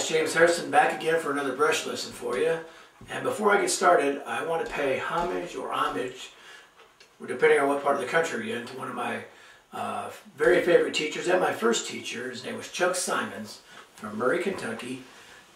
it's James Harrison back again for another brush lesson for you. And before I get started, I want to pay homage, depending on what part of the country you're in, to one of my very favorite teachers and my first teacher. His name was Chuck Simons from Murray, Kentucky.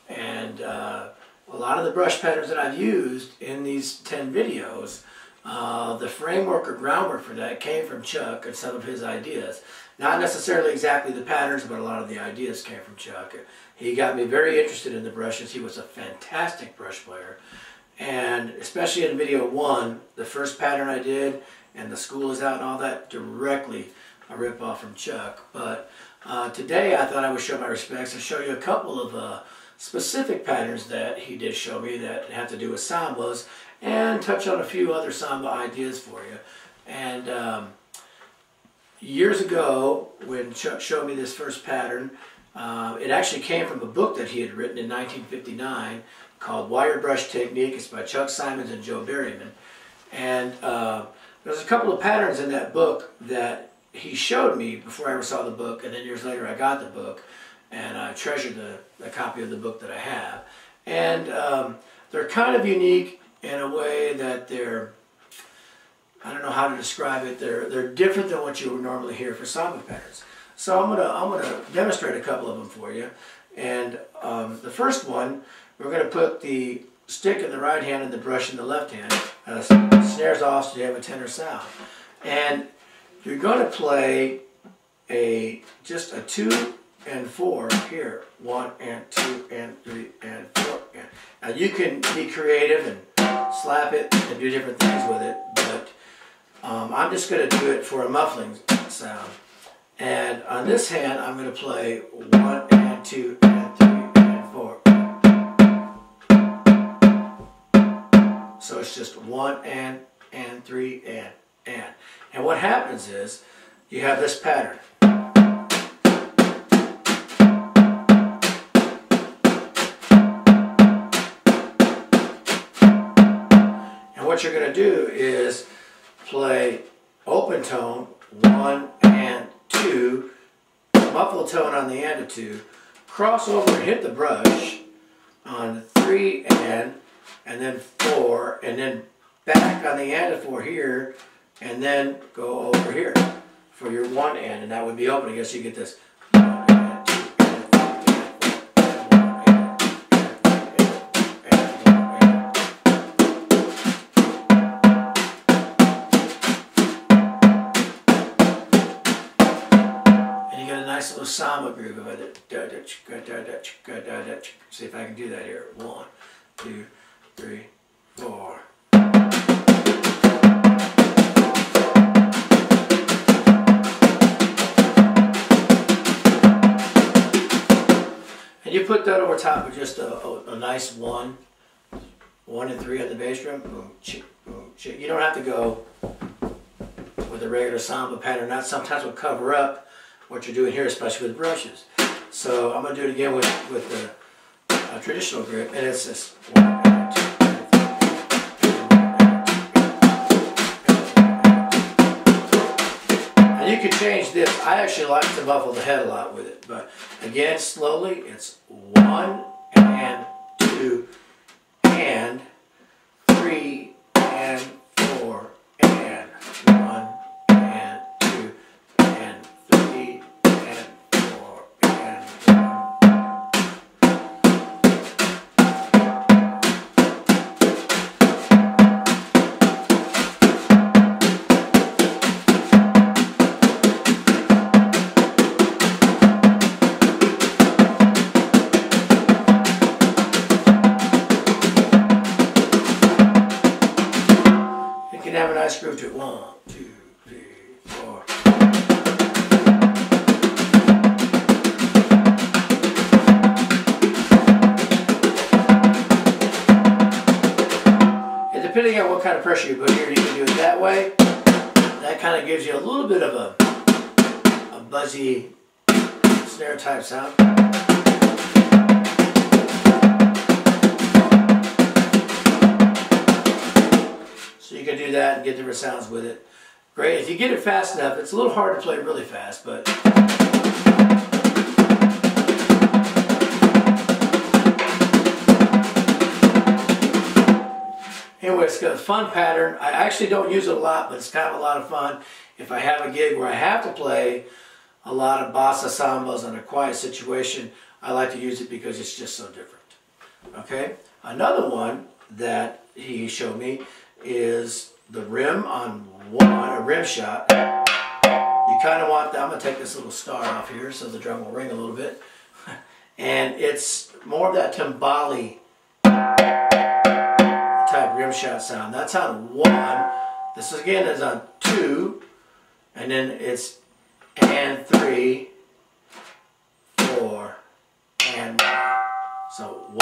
And a lot of the brush patterns that I've used in these 10 videos, the framework or groundwork for that came from Chuck and some of his ideas. Not necessarily exactly the patterns, but a lot of the ideas came from Chuck. He got me very interested in the brushes. He was a fantastic brush player. And especially in video 1, the first pattern I did, and the school is out and all that, directly a rip-off from Chuck. But today I thought I would show my respects and show you a couple of specific patterns that he did show me that have to do with sambas, and touch on a few other samba ideas for you. And years ago, when Chuck showed me this first pattern, it actually came from a book that he had written in 1959 called Wire Brush Technique. It's by Chuck Simons and Joe Berryman. And there's a couple of patterns in that book that he showed me before I ever saw the book, and then years later I got the book, and I treasured the copy of the book that I have. And they're kind of unique in a way that they're, I don't know how to describe it, they're different than what you would normally hear for samba patterns. So I'm gonna demonstrate a couple of them for you. And the first one, we're gonna put the stick in the right hand and the brush in the left hand. Snares off so you have a tenor sound. And you're gonna play just a 2 and 4 here. 1 and 2 and 3 and 4. Now you can be creative and slap it and do different things with it, but I'm just going to do it for a muffling sound. And on this hand, I'm going to play 1 and 2 and 3 and 4. So it's just 1 and 3 and. And what happens is you have this pattern. And what you're going to do is play open tone, 1 and 2, muffled tone on the and of 2, cross over and hit the brush on 3 and then 4, and then back on the and of 4 here, and then go over here for your 1 and that would be open. I guess you get this 1 and 2 and 3 and you got a nice little samba groove of it. See if I can do that here. 1, 2, 3, 4. And you put that over top of just a nice 1 and 3 on the bass drum. Boom, chick, boom, chick. You don't have to go with a regular samba pattern. That sometimes will cover up what you're doing here, especially with brushes. So I'm going to do it again with the traditional grip, and it's this 1 and 2. And you can change this. I actually like to muffle the head a lot with it, but again, slowly, it's 1 and 2 and 3 and 4 and 1 and 2 and 3 and 4 and 1. Have a nice groove to it. 1, 2, 3, 4. And depending on what kind of pressure you put here, you can do it that way. That kind of gives you a little bit of a buzzy snare type sound. So you can do that and get different sounds with it. Great. If you get it fast enough, it's a little hard to play really fast, but it's got a fun pattern. I actually don't use it a lot, but it's kind of a lot of fun. If I have a gig where I have to play a lot of bossa sambas in a quiet situation, I like to use it because it's just so different. Okay? Another one that he showed me is the rim on one, a rim shot. You kind of want that. I'm going to take this little star off here so the drum will ring a little bit. And it's more of that timbali type rim shot sound. That's on 1. This again is on 2. And then it's and 3, 4, and 1. So 1.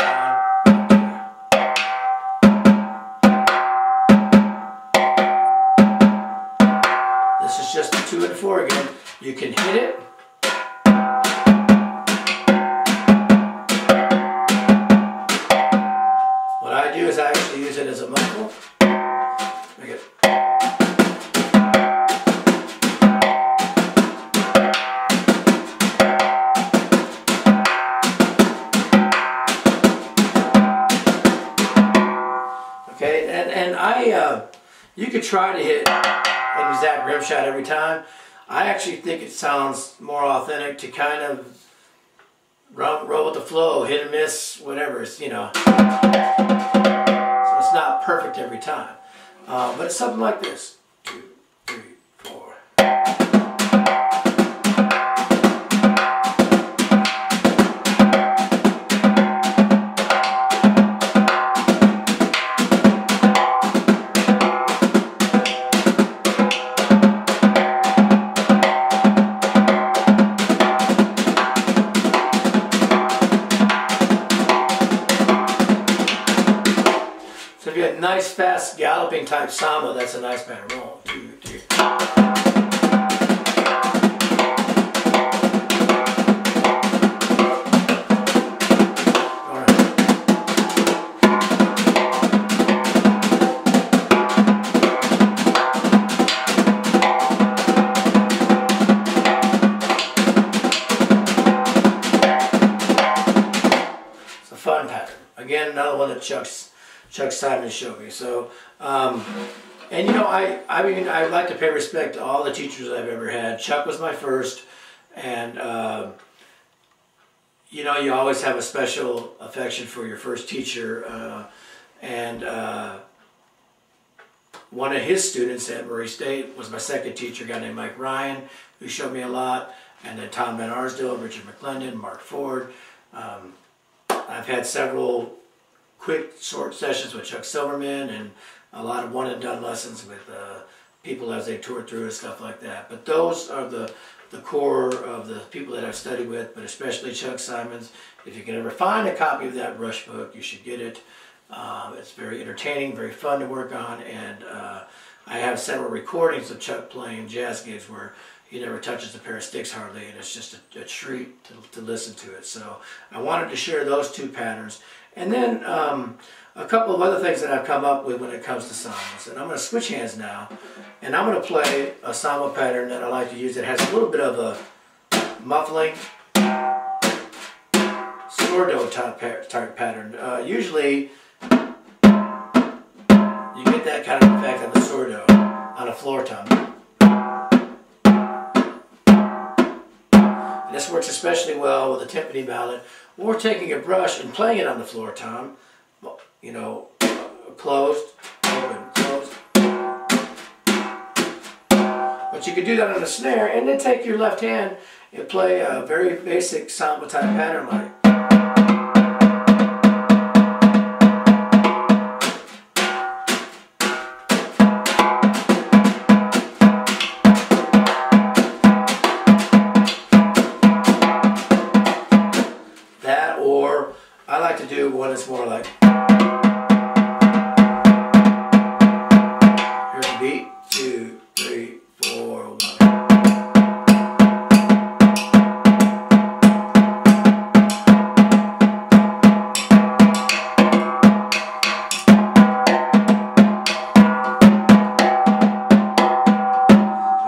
This is just a 2 and 4 again. You can hit it. What I do is I actually use it as a muffle. Make it. Okay, and you could try to hit an exact rim shot every time. I actually think it sounds more authentic to kind of roll with the flow, hit and miss, whatever. It's, you know, so it's not perfect every time, but it's something like this. 2, 3, 4. So if you have nice, fast, galloping type samba, that's a nice pattern. 1, 2, 3. All right. It's a fun pattern. Again, another one that Chuck Simon showed me. So, and you know, I mean, I like to pay respect to all the teachers I've ever had. Chuck was my first, and you know, you always have a special affection for your first teacher. One of his students at Murray State was my second teacher, a guy named Mike Ryan, who showed me a lot, and then Tom Van Arsdale, Richard McClendon, Mark Ford. I've had several quick, short sessions with Chuck Silverman and a lot of one-and-done lessons with people as they tour through and stuff like that. But those are the core of the people that I've studied with, but especially Chuck Simon's. If you can ever find a copy of that brush book, you should get it. It's very entertaining, very fun to work on, and I have several recordings of Chuck playing jazz gigs where he never touches a pair of sticks hardly, and it's just a treat to listen to it. So I wanted to share those two patterns. And then a couple of other things that I've come up with when it comes to sambas. And I'm going to switch hands now, and I'm going to play a samba pattern that I like to use that has a little bit of a muffling, sordo type pattern. Usually you get that kind of effect on the sordo on a floor tom. And this works especially well with a timpani mallet, or taking a brush and playing it on the floor tom, you know, closed, open, closed. But you could do that on a snare, and then take your left hand and play a very basic samba type pattern like. Or I like to do one that's more like, here's the beat, 2, 3, 4, 1.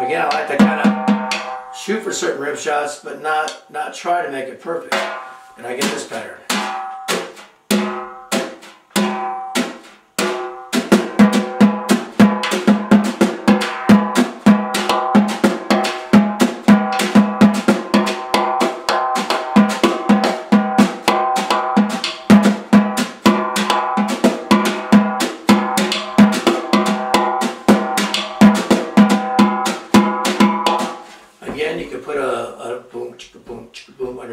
Again, I like to kind of shoot for certain rim shots, but not try to make it perfect. And I get this pattern.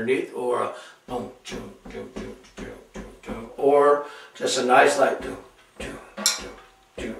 underneath, or a boom, choom, choom, choom, choom, choom, choom, or just a nice like choom, choom, choom, choom.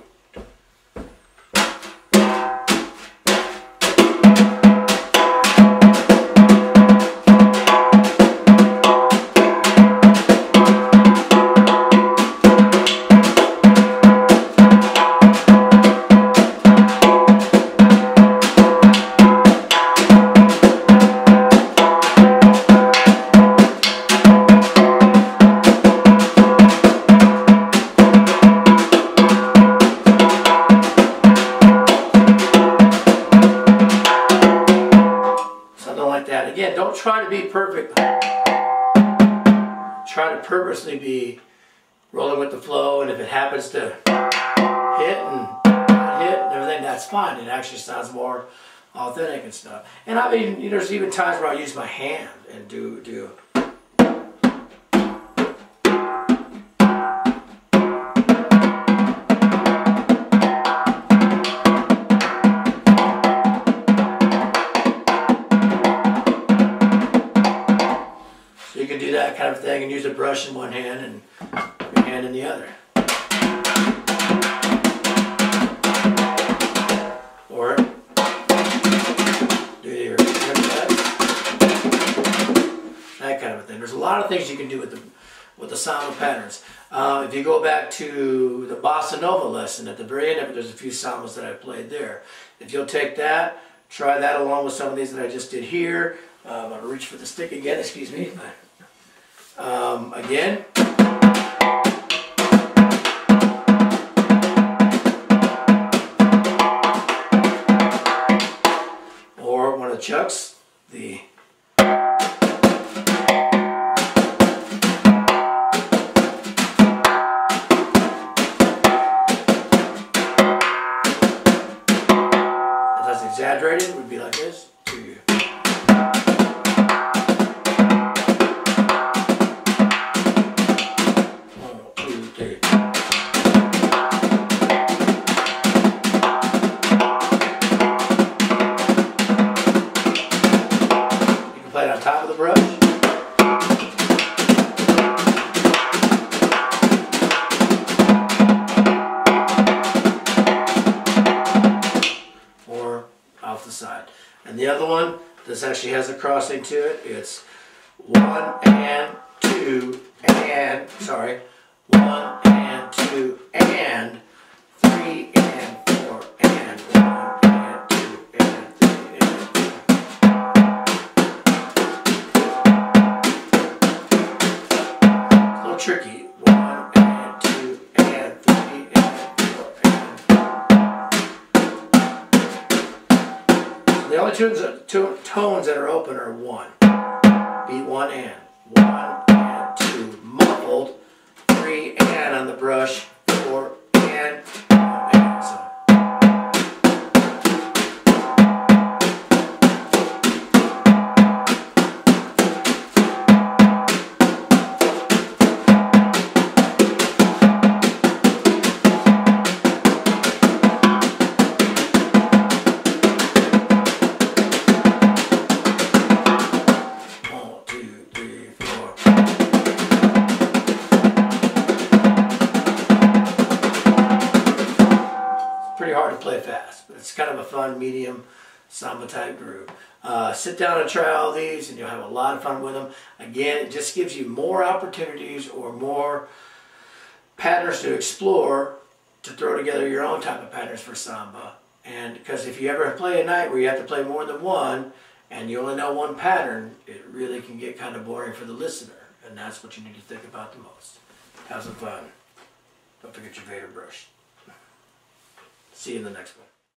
Again, don't try to be perfect. Try to purposely be rolling with the flow, and if it happens to hit and not hit and everything, that's fine. It actually sounds more authentic and stuff. And I mean, there's even times where I use my hand and do. You can do that kind of thing and use a brush in one hand and your hand in the other. Or do your that kind of a thing. There's a lot of things you can do with the samba patterns. If you go back to the bossa nova lesson, at the very end of it, there's a few sambas that I played there. If you'll take that, try that along with some of these that I just did here. I'm going to reach for the stick again, excuse me. Again. Or one of the chucks, the if that's exaggerated, it would be like this. Play it on top of the brush. Or off the side. And the other one, this actually has a crossing to it. It's 1 and 2 and, sorry, 1 and 2 and 3 and 4 and 1 and 2 and 3 and 4. Tricky. 1 and 2 and 3 and 4 and. The only tones that are open are 1. Beat 1 and 2 muffled. 3 and on the brush. 4 and 1 and. So. Pretty hard to play fast, but it's kind of a fun medium samba type groove. Sit down and try all these and you'll have a lot of fun with them. Again, it just gives you more opportunities or more patterns to explore to throw together your own type of patterns for samba. And because if you ever play a night where you have to play more than one and you only know one pattern, it really can get kind of boring for the listener. And that's what you need to think about the most. Have some fun. Don't forget your Vader brush. See you in the next one.